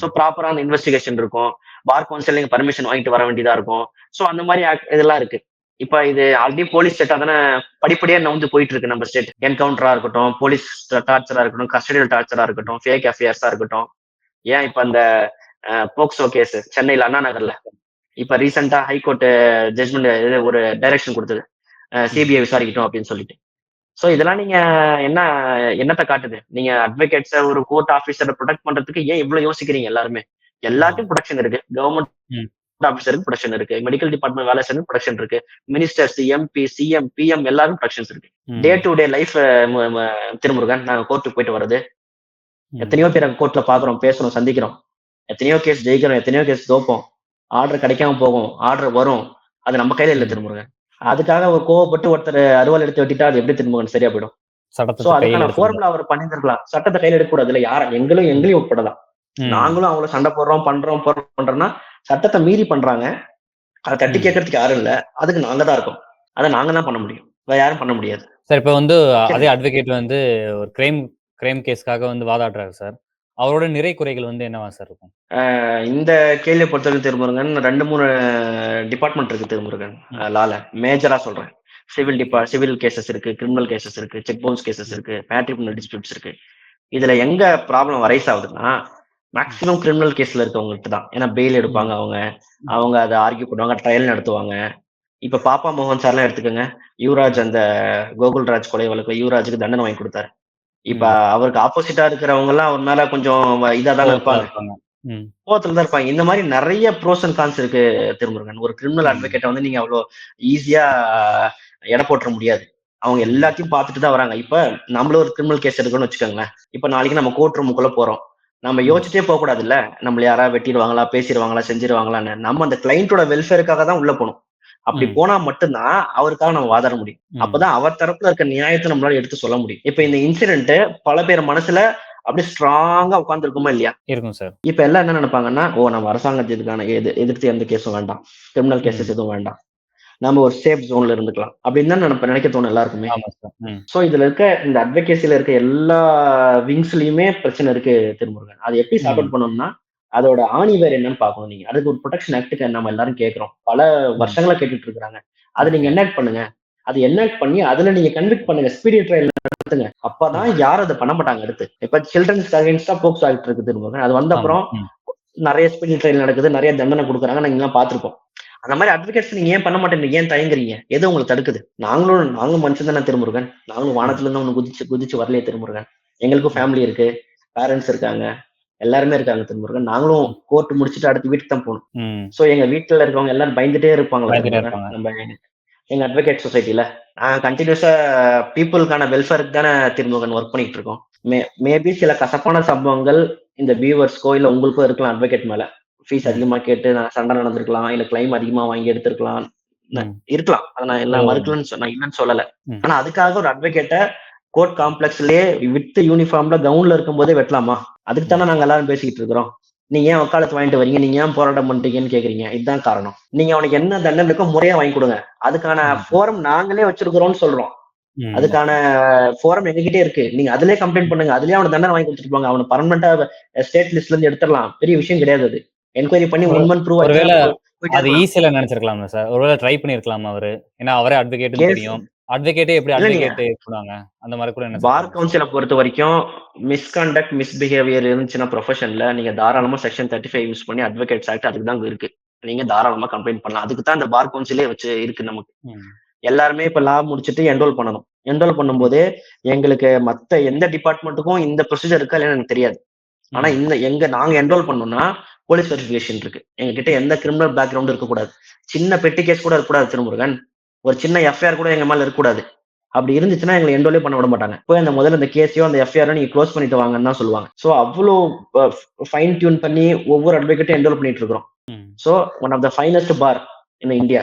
சோ ப்ராப்பரான இன்வெஸ்டிகேஷன் இருக்கும், பார் கவுன்சில் நீங்க பர்மிஷன் வாங்கிட்டு வர வேண்டியதா இருக்கும். சோ அந்த மாதிரி இதெல்லாம் இருக்கு. இப்ப இது ஆல்ரெடி போலீஸ் ஸ்டேட் தானே படிப்படியா நவுந்து போயிட்டு இருக்கு. நம்ம ஸ்டேட் என்கவுண்டரா இருக்கட்டும், போலீஸ் டார்ச்சரா இருக்கட்டும், கஸ்டடியல் டார்ச்சரா இருக்கட்டும், ஃபேக் எஃப்ஐஆர்ஸா இருக்கட்டும். ஏன் இப்ப அந்த போக்சோ கேஸ் சென்னையில அண்ணா நகர்ல இப்ப ரீசெண்டா ஹைகோர்ட் ஜட்மெண்ட் ஒரு டைரக்ஷன் கொடுத்தது, சிபிஐ விசாரிக்கட்டும் அப்படின்னு சொல்லிட்டு. சோ இதெல்லாம் நீங்க என்னத்தை காட்டுது? நீங்க அட்வொகேட்ஸ் ஒரு கோர்ட் ஆபீசரை ப்ரொடெக்ட் பண்றதுக்கு ஏன் இவ்வளவு யோசிக்கிறீங்க? எல்லாருமே எல்லாத்தையும் ப்ரொடெக்ஷன் இருக்கு. கவர்மெண்ட் ஆபீசருக்கு ப்ரொடெக்ஷன் இருக்கு, மெடிக்கல் டிபார்ட்மெண்ட் வேலை செய்யறதுக்கு ப்ரொடெக்ஷன் இருக்கு, மினிஸ்டர்ஸ், எம்பி, சிஎம், பிஎம் எல்லாரும் ப்ரொடெக்ஷன்ஸ் இருக்கு. Day to day life Thirumurugan நாங்க கோர்ட்டுக்கு போயிட்டு வர்றது, எத்தனையோ பேர் கோர்ட்ல பாக்குறோம், பேசுறோம், சந்திக்கிறோம், எத்தனையோ கேஸ் ஜெயிக்கிறோம், எத்தனையோ கேஸ் தோப்போம், ஆர்டர் கிடைக்காம போகும், ஆர்டர் வரும், அது நம்ம கையில இல்ல திருமுருகன். அதுக்காக ஒரு கோவப்பட்டு ஒருத்தர் அறுவாள் எடுத்து வெட்டிட்டா அது எப்படி திருமுருகன் சரியா போயிடும்? சோ அதுக்கான ஃபார்முலா அவர் பண்ணிருக்கலாம். சட்டத்தை கையில எடுக்க கூடாது இல்ல, யார எங்களையும் உட்படலாம். நாங்களும் அவங்கள சண்டை போடுறோம் பண்றோம்னா சட்டத்தை மீறி பண்றாங்க, அதை தட்டி கேட்கறதுக்கு யாரும் இல்ல, அதுக்கு நாங்க தான் இருக்கோம், அதை நாங்க தான் பண்ண முடியும், வேற யாரும் பண்ண முடியாது சார். இப்ப வந்து அதே அட்வொகேட் வந்து ஒரு கிரைம் கேஸ்க்காக வந்து வாதாடுறாரு சார், அவரோட நிறை குறைகள் வந்து என்னவா சார் இருக்கும்? இந்த கேள்வியை பொறுத்தவரைக்கும் திருமுருகன் 2-3 டிபார்ட்மெண்ட் இருக்கு திருமுருகன். லால மேஜரா சொல்றேன், சிவில் கேசஸ் இருக்கு, கிரிமினல் கேசஸ் இருக்கு, செக் பவுன்ஸ் கேசஸ் இருக்கு, மேட்ரிமோனியல் டிஸ்பியூட்ஸ் இருக்கு. இதுல எங்க ப்ராப்ளம் ரைஸ் ஆகுதுன்னா மேக்சிமம் கிரிமினல் கேஸ்ல இருக்கவங்களுக்கு தான். ஏன்னா பெயில் எடுப்பாங்க, அவங்க அதை ஆர்கியூ பண்ணுவாங்க, ட்ரையல் நடத்துவாங்க. இப்ப பாப்பா மோகன் சார்லாம் எடுத்துக்கோங்க, யுவராஜ் அந்த கோகுல்ராஜ் கொலை வழக்கு யுவராஜுக்கு தண்டனை வாங்கி கொடுத்தாரு. இப்ப அவருக்கு ஆப்போசிட்டா இருக்கிறவங்க எல்லாம் அவர் மேல கொஞ்சம் இதாதான் இருப்பாங்க, கோவத்துல தான் இருப்பாங்க. இந்த மாதிரி நிறைய ப்ரோஸ் அண்ட் கான்ஸ் இருக்கு திருமுருகன். ஒரு கிரிமினல் அட்வொகேட்டை வந்து நீங்க அவ்வளவு ஈஸியா எடை போட்டுற முடியாது. அவங்க எல்லாத்தையும் பார்த்துட்டு தான் வராங்க. இப்ப நம்மளும் ஒரு கிரிமினல் கேஸ் எடுக்கணும்னு வச்சுக்கோங்களேன், இப்ப நாளைக்கு நம்ம கோர்ட் ரூமுக்குள்ள போறோம், நம்ம யோசிச்சுட்டே போக கூடாது இல்ல, நம்மள யாராவது வெட்டிடுவாங்களா, பேசிடுவாங்களா, செஞ்சிருவாங்களான்னு. நம்ம அந்த கிளைண்டோட வெல்ஃபேருக்காக தான் உள்ள போகணும். அப்படி போனா மட்டும்தான் அவருக்காக நம்ம வாதாட முடியும். அப்பதான் அவர் தரப்புல இருக்க நியாயத்தை நம்மளால எடுத்து சொல்ல முடியும். இப்ப இந்த இன்சிடென்ட் பல பேர் மனசுல அப்படியே ஸ்ட்ராங்கா உட்கார்ந்து இருக்குமா இல்லையா? இருக்கும் சார். இப்ப எல்லாம் என்ன நினைப்பாங்கன்னா, நம்ம அரசாங்கத்துக்கான எதிர்த்து எந்த கேஸும் வேண்டாம், கிரிமினல் கேசஸ் எதுவும் வேண்டாம், நம்ம ஒரு சேஃப் ஜோன்ல இருந்துக்கலாம் அப்படின்னு தான் நினைக்க தோணும் எல்லாருக்குமே. சோ இதுல இருக்க இந்த அட்வொகேசில இருக்க எல்லா விங்ஸ்லயுமே பிரச்சனை இருக்கு திருமுருகன். அது எப்படி சார்ட் அவுட் பண்ணணும்னா அதோட ஆணி வேர் என்னன்னு பாக்கணும். நீங்க அதுக்கு ஒரு ப்ரொடெக்ஷன் ஆக்டுக்கு நம்ம எல்லாரும் கேட்கிறோம், பல வருஷங்களா கேட்டுட்டு இருக்காங்க. அதை நீங்க என்ஆக்ட் பண்ணுங்க, அது என்ஆக்ட் பண்ணி அதுல நீங்க கன்விக்ட் பண்ணுங்க, ஸ்பீடி ட்ரையல் நடத்துங்க. அப்பதான் யாரும் அதை பண்ண மாட்டாங்க. அடுத்து இப்ப சில்ட்ரன்ஸ் அகைன்ஸ்டா போக்சோ ஆக்ட் இருக்கு திருமுருகன், அது வந்த அப்புறம் நிறைய ஸ்பீட் ட்ரையல் நடக்குது, நிறைய தண்டனை கொடுக்குறாங்க, நாங்க எல்லாம் பார்த்திருப்போம். அந்த மாதிரி அட்வொகேட்ஸ் நீங்க ஏன் பண்ண மாட்டேங்கிறீங்க, ஏன் தயங்குறீங்க, எது உங்களுக்கு தடுக்குது? நாங்களும் மனுஷன் தானே திருமுருகன், நாங்களும் ம். வானத்துல இருந்து ஒண்ணு குதிச்சு குதிச்சு வரலையே திருமுருகன். எங்களுக்கும் ம். ஃபேமிலி இருக்கு, பேரண்ட்ஸ் இருக்காங்க, எல்லாருமே இருக்காங்க திருமுருகன். நாங்களும் ம். கோர்ட் முடிச்சுட்டு அடுத்து வீட்டுக்கு தான் போகணும். ம். சோ எங்க வீட்டுல இருக்கவங்க எல்லாரும் பயந்துட்டே இருப்பாங்களா பயந்துட்டே திருமுருகன்? இருப்பாங்க. நம்ம எங்க அட்வொகேட் சொசைட்டில கண்டினியூஸா பீப்புளுக்கான வெல்ஃபேருக்கு தானே திருமுருகன் ஒர்க் பண்ணிட்டு இருக்கோம். மேபி சில கசப்பான சம்பவங்கள் இந்த வியூவர்ஸ்க்கோ இல்ல உங்களுக்கோ இருக்கலாம் அட்வொகேட் மேல. ஃபீஸ் ம். அதிகமா கேட்டு சண்டை நடந்திருக்கலாம், இல்ல கிளைம் அதிகமா வாங்கி எடுத்திருக்கலாம், ம். இருக்கலாம். அதை நான் எல்லாம் ஒரு மறுக்கலன்னு நான் இல்லைன்னு சொல்லல. ம். ஆனா அதுக்காக ஒரு அட்வொகேட்ட கோர்ட் காம்ப்ளெக்ஸ்லயே வித் யூனிஃபார்ம்ல கவுன்ல இருக்கும்போதே வெட்டலாமா? அதுக்கு ம். தானே நாங்க எல்லாரும் பேசிக்கிட்டு இருக்கிறோம். நீங்க ஏன் வக்காலத்து வாங்கிட்டு வரீங்க, நீங்க ஏன் போராட்டம் பண்றீங்கன்னு கேக்குறீங்க. இதுதான் காரணம். நீங்க அவனுக்கு என்ன தண்டனை இருக்கோ முறையா வாங்கி கொடுங்க. அதுக்கான ம். ஃபோரம் நாங்களே வச்சிருக்கிறோம்னு சொல்றோம். ம். அதுக்கான ஃபோரம் எங்ககிட்டே இருக்கு. நீங்க அதிலே கம்ப்ளைண்ட் பண்ணுங்க. அதிலே அவனுக்கு தண்டனை வாங்கி கொடுத்துட்டு போங்க. அவனை பர்மனண்டா ஸ்டேட் லிஸ்ட்ல இருந்து எடுத்துடலாம். பெரிய விஷயம் கிடையாது அது. என்கொயரி பண்ணி ஒரு உண்மைன்னு ப்ரூவ் ஒருவேள ஆச்சுன்னா போயிட்டே அது இருக்கலாம். ஈஸியா நினைச்சிருக்கலாம்ல சார். ஒருவேள ட்ரை பண்ணியிருக்கலாமா அவரு? ஏன்னா அவரே அட்வொகேட்ன்னு கேஸ் தெரியும். அட்வொகேட்டே எப்படி இல்ல நீங்க அட்வொகேட் பண்ணுவாங்க? அந்த மாரி கூட பார் நினைச்சிருக்கலாமா? கவுன்சில பொறுத்த வரைக்கும் மிஸ்கண்டக்ட், மிஸ்பிஹேவியர் இருந்துச்சுன்னா ப்ரொஃபஷன்ல நீங்க தாராளமா செக்ஷன் 35 யூஸ் பண்ணி அட்வொகேட்ஸ் ஆக்ட் அதுக்கு தான் இருக்கு. நீங்க தாராளமா கம்ப்ளைண்ட் பண்ணலாம். அதுக்கு தான் இந்த பார் கவுன்சிலே வச்சு இருக்கு நமக்கு. ம். எல்லாருமே இப்ப லா முடிச்சுட்டு என்ரோல் பண்ணணும். என்ரோல் ம். பண்ணும்போது எங்களுக்கு மத்த எந்த டிபார்ட்மெண்ட்டுக்கும் இந்த ப்ரொசீஜர் இருக்கா இல்லையான்னு எனக்கு தெரியாது. ஆனா ம். நாங்க என்ரோல் பண்ணோம்னா போலீஸ் வெரிஃபிகேஷன் இருக்கு. எங்க கிட்ட எந்த கிரிமினல் பேக்ரவுண்ட் இருக்கக்கூடாது. சின்ன பெட்டி கேஸ் கூட இருக்கக்கூடாது திருமுருகன். ஒரு சின்ன எஃப்ஐஆர் கூட எங்க மேல இருக்கக்கூடாது. அப்படி இருந்துச்சுன்னா எங்களை என்ரோலே பண்ண விட மாட்டாங்க. போய் அந்த முதல்ல அந்த கேஸையோ அந்த எஃப்ஐஆர் நீங்க க்ளோஸ் பண்ணிட்டு வாங்கன்னு தான் சொல்லுவாங்க. சோ அவ்வளோ ஃபைன் டியூன் பண்ணி ஒவ்வொரு அட்வொகேட்டும் என்ரோல் பண்ணிட்டு இருக்கிறோம். ம். So one of the finest bar in India,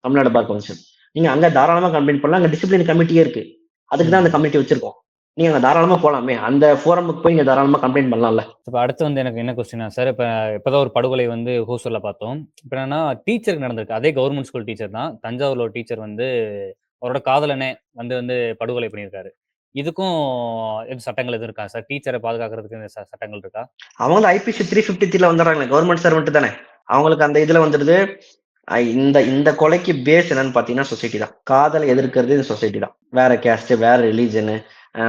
Tamil Nadu bar council. நீங்க அங்க தாராளமா கம்ப்ளைண்ட் பண்ணலாம். அங்க டிசிப்ளின் கமிட்டியே இருக்கு. அதுக்கு தான் அந்த ம். கமிட்டி வச்சிருக்கோம். நீங்க அங்க தாராளமா போலாமே. அந்த ஃபோரமுக்கு போய் நீங்க தாராளமா கம்ப்ளைண்ட் பண்ணலாம்ல. இப்ப அடுத்து வந்து எனக்கு என்ன கொஸ்டின்னா சார், இப்பதான் ஒரு படுகொலை வந்து ஹோசூர்ல பார்த்தோம். இப்ப என்னன்னா டீச்சருக்கு நடந்திருக்கு. அதே கவர்ன்மென்ட் ஸ்கூல் டீச்சர் தான். தஞ்சாவூர்ல ஒரு டீச்சர் வந்து அவரோட காதலனே வந்து வந்து படுகொலை பண்ணியிருக்காரு. இதுக்கும் எதுவும் சட்டங்கள் எதுவும் இருக்கா சார்? டீச்சர பாதுகாக்கிறதுக்கு சட்டங்கள் இருக்கா? அவங்க தான் ஐபிசி 353 வந்துடுறாங்களே. கவர்மெண்ட் சர்வெண்ட் தானே. அவங்களுக்கு அந்த இதுல வந்துடுது. இந்த இந்த கொலைக்கு பேஸ் என்னன்னு பாத்தீங்கன்னா சொசைட்டி தான். காதலை எதிர்க்கிறது இந்த சொசைட்டி தான். வேற கேஸ்ட், வேற ரிலீஜன்,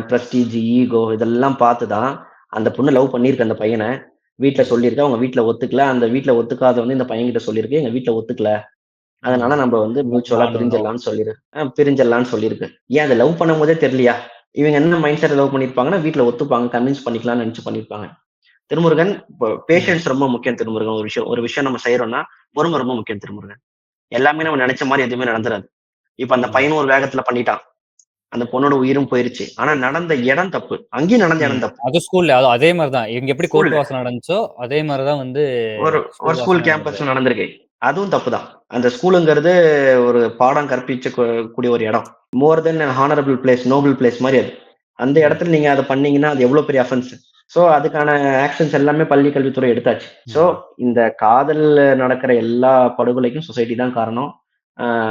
பிரஸ்டீஜ், ஈகோ இதெல்லாம் பார்த்து தான் அந்த பொண்ணு லவ் பண்ணியிருக்கு அந்த பையனை. வீட்ல ம். சொல்லியிருக்கா. அவங்க வீட்ல ஒத்துக்கல. அந்த வீட்ல ஒத்துக்காத வந்து இந்த பையன்கிட்ட சொல்லியிருக்கு. எங்க வீட்ல ஒத்துக்கல. ம். அதனால நம்ம வந்து மியூச்சுவலா வாழணும். பிரிஞ்சிடலாம்னு சொல்லிருக்கு. பிரிஞ்சிடலாம்னு சொல்லியிருக்கு. ஏன் அத லவ் பண்ணும்போதே தெரியலையா? இவங்க என்ன மைண்ட் செட்ல லவ் பண்ணியிருப்பாங்கன்னா, வீட்ல ஒத்துப்பாங்க, கன்வின்ஸ் பண்ணிக்கலாம்னு நெனச்சு பண்ணியிருப்பாங்க. திருமுருகன், இப்போ ம். பேஷன்ஸ் ரொம்ப முக்கியம் திருமுருகன். ஒரு விஷயம் நம்ம செய்றோம்னா, பொறுமை ரொம்ப முக்கியம் திருமுருகன். எல்லாமே நம்ம நெனைச்ச மாரி எதுவுமே நடந்துராது. இப்ப அந்த ம். பையனும் ஒரு வேகத்துல பண்ணிட்டான். அந்த பொண்ணோட உயிரும் போயிருச்சு. ஆனா நடந்த இடம் தப்பு. அங்கேயும் நடந்த ம். இடம் தப்பு. அது ஸ்கூல்ல. அதே மாரி தான். இங்க எப்படி கோர்ட் ஸ்கூல்ல வாசல்ல நடந்துச்சோ, அதே மாரி தான் வந்து ஒரு ஒரு ஸ்கூல் ஸ்கூல் வாசல்ல நடந்திருக்கு. கேம்பஸ்ல நடந்திருக்கு. அதுவும் தப்புதான். அந்த ஸ்கூலுங்கிறது ஒரு பாடம் கற்பிச்ச கூடிய ஒரு இடம். மோர் தென் ஹானரபிள் பிளேஸ், நோபல் பிளேஸ் மாரி அது. அந்த ம். இடத்துல நீங்க அத பண்ணீங்கன்னா, அது எவ்வளவு பெரிய அஃபென்ஸ். சோ அதுக்கான ஆக்ஷன்ஸ் எல்லாமே பள்ளி கல்வித்துறை எடுத்தாச்சு. சோ ம். இந்த காதல் நடக்கிற எல்லா படுகொலைக்கும் சொசைட்டி தான் காரணம்.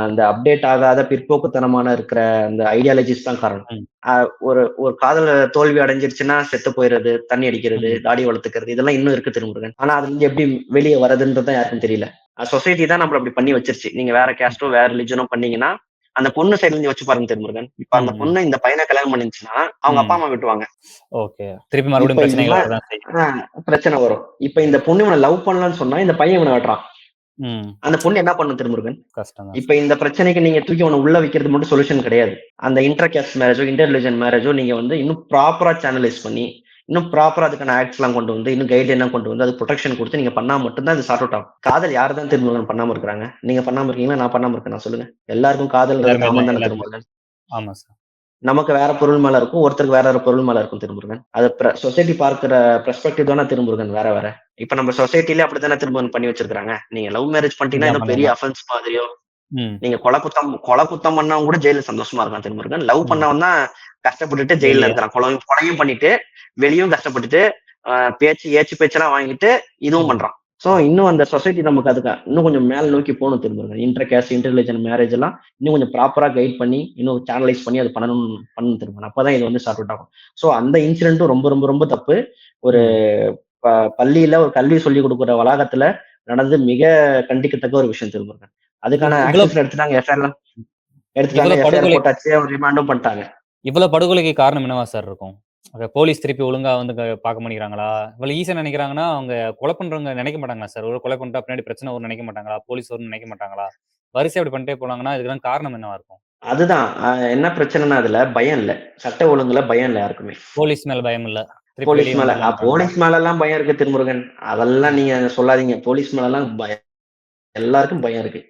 அந்த அப்டேட் ஆகாத பிற்போக்குத்தனமான இருக்கிற அந்த ஐடியாலஜிஸ் தான் காரணம். ம். அ ஒரு ஒரு காதல் தோல்வி அடைஞ்சிருச்சுன்னா செத்து போயிறது, தண்ணி அடிக்கிறது, ம். தாடி வளர்த்துக்கிறது இதெல்லாம் இன்னும் இருக்கு திருமுருகன். ஆனா அதுலருந்து எப்படி வெளிய வரதுன்றது தான் யாருக்கும் தெரியல. சொசைட்டி தான் நம்மள அப்படி பண்ணி வச்சிருச்சு. நீங்க வேற கேஸ்ட்டோ, வேற ரிலிஜனோ பண்ணீங்கன்னா, அந்த பொண்ணு சைடுல இருந்து யோசிச்சு பாருங்க திருமுருகன். இப்ப ம். அந்த ம். பொண்ணு இந்த பையன கல்யாணம் பண்ணிச்சுன்னா, அவங்க அப்பா, ம். அம்மா விட்டுருவாங்க. ஓகே. திருப்பி இப்ப மறுபடியும் பிரச்சனைகள் இவன் வரதான் செய்யும். அ பிரச்சனை வரும். இப்ப இந்த பொண்ணு இவன லவ் பண்ணலன்னு சொன்னா, இந்த பையன் இவன வெட்டுறான். ம். அந்த பொண்ணு என்ன பண்ணும் திருமுருகன்? கஷ்டம் தான் இப்ப சார். இந்த பிரச்சனைக்கு நீங்க தூக்கி அவன உள்ள வைக்கிறது மட்டும் சொல்யூஷன் கிடையாது. அந்த இன்டர் காஸ்ட் மேரேஜோ, இன்டர் ரிலிஜன் மேரேஜோ நீங்க வந்து இன்னும் ப்ராப்பரா சேனலைஸ் பண்ணி, இன்னும் ப்ராப்பரா அதுக்கான ஆக்ட்ஸ்லாம் கொண்டு வந்து, இன்னும் கைட்லைன்லாம் கொண்டு வந்து, அதுக்கு புரொடெக்ஷன் குடுத்து நீங்க பண்ணா மட்டும் தான் இது சார்ட் அவுட் ஆகும். காதல் யாரு தான் திருமுருகன் பண்ணாம இருக்கிறாங்க? நீங்க பண்ணாம இருக்கீங்களா? நான் பண்ணாம இருக்கேனா சொல்லுங்க? எல்லாருக்கும் காதல்ன்றது எல்லாருமே காமன் தான் தானே எல்லாருமே. திருமுருகன். ஆமா சார். நமக்கு வேற பொருள் மேல இருக்கும். ஒருத்தருக்கு வேற ஒரு பொருள் மேல இருக்கும் திருமுருகன். அது சொசைட்டி பார்க்கிற பெர்ஸ்பெக்டிவ் தானே திருமுருகன் வேற வேற. இப்ப நம்ம சொசைட்டிலே அப்படித்தானே திருமுருகன் பண்ணி வச்சிருக்காங்க. நீங்க லவ் மேரேஜ் பண்ணிட்டீங்கன்னா இப்படிதான் ஏதோ பெரிய பண்ணிடலாம். அஃபென்ஸ் மாதிரியோ, ம். நீங்க கொலை குத்தம் பண்ணவன் கூட ஜெயில்ல சந்தோஷமா இருக்கான் திருமுருகன். லவ் ம். பண்ணவன் தான் கஷ்டப்பட்டுட்டு ஜெயில்ல வெளிய. இருக்கிறான். கொலையும் பண்ணிட்டு, வெளியும் கஷ்டப்பட்டுட்டு, ஏச்சு பேச்செல்லாம் வாங்கிட்டு, இதுவும் ம். பண்றான். சோ இன்னும் அந்த சொசைட்டி நமக்கு அதுக்கு இன்னும் கொஞ்சம் மேல நோக்கி போணும் Thirumurugan. Inter cost, inter religion marriage எல்லாம் இன்னும் கொஞ்சம் ப்ராப்பரா கைட் பண்ணி, இன்னும் சேனலைஸ் பண்ணி அது பண்ணணும் திருமுருகன். அப்பதான் இது வந்து சார்ட் அவுட் ஆகும். சோ அந்த இன்சிடென்ட்டும் ரொம்ப ரொம்ப ரொம்ப தப்பு. ஒரு ம். பள்ளியில ஒரு கல்வி சொல்லிக் கொடுக்கிற வளாகத்துல நடந்து மிக கண்டிக்கத்தக்க ஒரு விஷயம் திருமுருகன். அதுக்கான இவ்ளோ ஆக்ஷன்ஸ் எடுத்துட்டாங்க. இவ்ளோ எஃப்ஐஆர் படுகொலை போட்டாச்சு. ரிமாண்டும் பண்ணிட்டாங்க. இவ்ளோ படுகொலைக்கு காரணம் என்னவா சார் இருக்கும்? போலீஸ் திருப்பி ஒழுங்கா வந்து பார்க்க மாட்டேங்கிறாங்களா? இவ்வளவு ஈஸியா நினைக்கிறாங்கன்னா, அவங்க கொலை பண்றவங்க நினைக்க மாட்டாங்களா சார்? ஒரு கொலை பண்ணிட்டா பின்னாடி பிரச்சனை வரும்னு நினைக்க மாட்டாங்களா? போலீஸ் வரும்னு நினைக்க மாட்டாங்களா? வரிசையா அப்படி பண்ணிட்டே போனாங்கன்னா, இதுக்கெல்லாம் காரணம் என்னவா இருக்கும்? அதுதான். என்ன பிரச்சனைன்னா அதுல பயம் இல்ல. சட்ட ஒழுங்குல பயம் இல்ல யாருக்குமே. போலீஸ் மேல பயம் இல்ல. திருப்பி போலீஸ் வெளிய மேல வந்துரலான்றாங்களா? போலீஸ் மேலலாம் பயம் இருக்கு திருமுருகன். அதெல்லாம் ம். நீங்க சொல்லாதீங்க. போலீஸ் மேலலாம் எல்லாருக்கும் பயம் இருக்கு.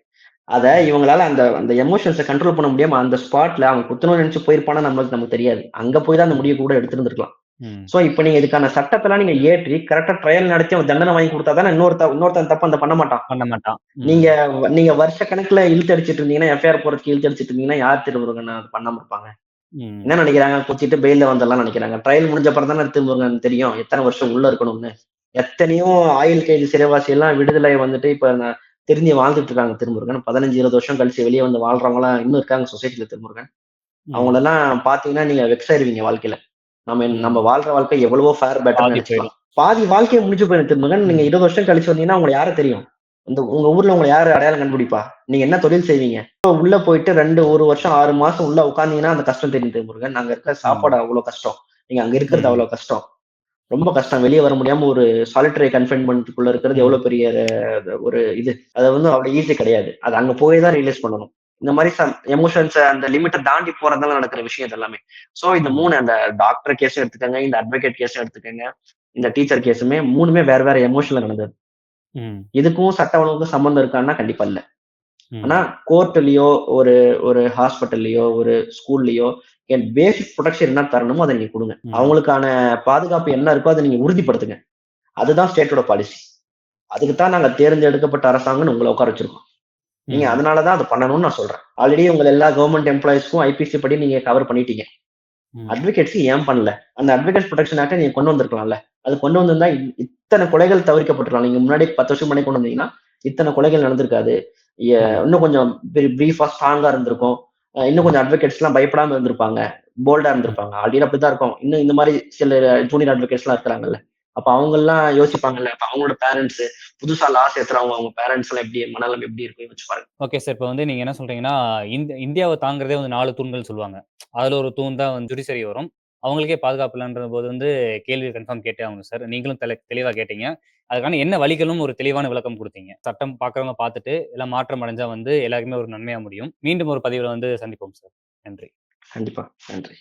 அத ம். இவங்களால அந்த அந்த எமோஷன்ஸ கண்ட்ரோல் பண்ண முடியாம அந்த ஸ்பாட்ல அவன் குத்தணும்னு நெனச்சு போயிருப்பானா நமக்கு தெரியாது. அங்க போய் தான் அந்த ம். முடிவு கூட எடுத்திருந்திருக்கலாம். ம். சோ, இப்ப நீங்க இதுக்கான சட்டத்தெல்லாம் நீங்க ஏற்றி கரெக்ட்டா ட்ரையல் நடத்தி அவன் தண்டனை வாங்கி குடுத்தா தானே இன்னொருத்தன் தப்பு பண்ண மாட்டான். பண்ண மாட்டான். நீங்க ம். நீங்க வருஷ கணக்குல இழுத்தடிச்சிட்டு இருந்தீங்கன்னா, எஃப்ஐஆர் போடுறதுக்கு இழுத்தடிச்சிட்டு இருந்தீங்கன்னா, யார் திருமுருகன் அது பண்ணாம இருப்பாங்க? ம். என்ன நெனைக்கிறாங்க? குத்திட்டு பெயில்ல வந்துரலாம்னு நெனைக்கிறாங்க. ட்ரையல் முடிஞ்ச அப்புறம் தானே திருமுருகன் தெரியும். எத்தன வருஷம் உள்ள இருக்கணும்னு. எத்தனையோ ஆயுள் கைது சிறைவாசி எல்லாம் விடுதலை வந்துட்டு இப்ப திருந்தி வாழ்ந்துட்டு இருக்காங்க திருமுருகன். 15, 20 வருஷம் கழிச்சு வெளிய வந்து வாழ்றவங்கலாம் இன்னும் இருக்காங்க சொசைட்டில திருமுருகன். ம். அவங்களெல்லாம் பார்த்தீங்கன்னா, நீங்க வெக்ஸ் ஆயிருவீங்க வாழ்க்கையில. நம்ம ம். வாழ்ற வாழ்க்கை எவ்வளவோ ஃபேர் பெட்டர்ன்னு பாதி நெனச்சுக்கலாம். போயிடும். பாதி வாழ்க்கையே முடிஞ்சு போயிரும் திருமுருகன். நீங்க ம். 20 வருஷம் கழிச்சு வந்தீங்கன்னா, உங்களுக்கு யார தெரியும்? உங்க ஊர்ல உங்கள யாரு அடையாளம் கண்டுபிடிப்பா? நீங்க என்ன தொழில் செய்வீங்க? உள்ள போயிட்டு 1 வருஷம் 6 மாசம் உள்ள உட்கார்ந்தீங்கன்னா, அந்த கஷ்டம் தெரியும் திருமுருகன். அங்க இருக்க சாப்பாடு ம். அவ்வளோ கஷ்டம். நீங்க அங்க இருக்கிறது ம். அவ்வளோ கஷ்டம். ரொம்ப கஷ்டம். வெளிய வர முடியாம ஒரு சாலிட்டரி கன்ஃபைன்மென்ட்க்குள்ள இருக்கிறது எவ்வளோ ம். பெரிய ஒரு இது. அது அவ்வளோ ஈஸி கிடையாது. அது அங்க போய் தான் ரியலைஸ் பண்ணணும். இந்த மாரி எமோஷன்ஸ அந்த லிமிட்ட தாண்டி போறதால நடக்கிற விஷயம் இது எல்லாமே. சோ இந்த ம். 3 அந்த டாக்டர் கேஸும் எடுத்துக்கங்க, இந்த அட்வொகேட் கேஸும் எடுத்துக்கங்க, இந்த டீச்சர் கேஸுமே 3மே வேற வேற எமோஷன்ல நடந்தது. ம். இதுக்கும் சட்ட ஒழுங்குக்கும் சம்மந்தம் இருக்கான்னா கண்டிப்பா இல்ல. ஆனா ம். கோர்ட்லயோ, ஒரு ஒரு ஹாஸ்பிட்டல்லயோ, ஒரு ஸ்கூல்லயோ பேசிக் புரொடெக்ஷன் என்ன தரணுமோ அத நீங்க குடுங்க. ம். அவங்களுக்கான பாதுகாப்பு என்ன இருக்கோ அத நீங்க உறுதிப்படுத்துங்க. அதுதான் ஸ்டேட்டோட பாலிசி. அதுக்கு தான் நாங்க தேர்ந்தெடுக்கப்பட்ட அரசாங்கம்னு உங்கள உட்கார வச்சிருக்கோம். நீங்க ம். அதனால தான் அத பண்ணணும்னு நான் சொல்றேன். ஆல்ரெடி உங்க எல்லா கவர்ன்மென்ட் எம்ப்ளாயீஸ்க்கும் ஐபிசி படி நீங்க கவர் பண்ணிட்டீங்க. ம். அட்வொகேட்ஸ்க்கு ஏன் பண்ணல? அந்த அட்வொகேட்ஸ் புரொடெக்ஷன் ஆக்ட்ட நீங்க கொண்டு வந்திருக்கலாம்ல. அது கொண்டு வந்திருந்தா இத்தன கொலைகள் தவிர்க்கப்பட்டிருக்கலாம். நீங்க முன்னாடி 10 வருஷம் முன்னாடி கொண்டு வந்தீங்கன்னா, இத்தன கொலைகள் நடந்திருக்காது. ம். இன்னும் கொஞ்சம் பிரீஃபா ஸ்ட்ராங்கா இருந்திருக்கும். இன்னும் ம். கொஞ்சம் அட்வொகேட்ஸ்லாம் பயப்படாம இருந்திருப்பாங்க. போல்டா ம். இருந்திருப்பாங்க. ஆல்ரெடி அப்படித்தான் இருக்கும். இன்னும் இந்த மாரி சில ஜூனியர் அட்வொகேட்ஸ்லாம் இருக்கிறாங்கல்ல. அப்ப அவங்கலாம் யோசிப்பாங்கல்ல. அப்ப அவங்களோட பேரன்ட்ஸ் புதுசா லா சேர்த்துறவங்க அவங்க பேரன்ட்ஸ்லாம் எப்படி மனநிலைமை எப்படி இருக்கும்னு யோசிச்சு பாருங்க. Okay sir. இப்ப வந்து நீங்க என்ன சொல்றீங்கன்னா, இந்தியாவ தாங்குறதே வந்து 4 தூண்கள் சொல்லுவாங்க. அதுல ஒரு தூண் தான் வந்து ஜுடிஷியரி வரும். அவங்களுக்கே பாதுகாப்பு இல்லன்ற போது வந்து கேள்வி கன்ஃபார்ம் கேட்டே ஆகணும் சார். நீங்களும் தெளிவா கேட்டீங்க. அதுக்கான என்ன வழிகளும் ஒரு தெளிவான விளக்கம் குடுத்தீங்க. சட்டம் பார்க்கிறவங்க பார்த்துட்டு, எல்லாம் மாற்றம் அடைஞ்சா வந்து எல்லாருக்குமே ஒரு நன்மையா முடியும். மீண்டும் ஒரு பதிவுல வந்து சந்திப்போம் சார். நன்றி. கண்டிப்பா. நன்றி.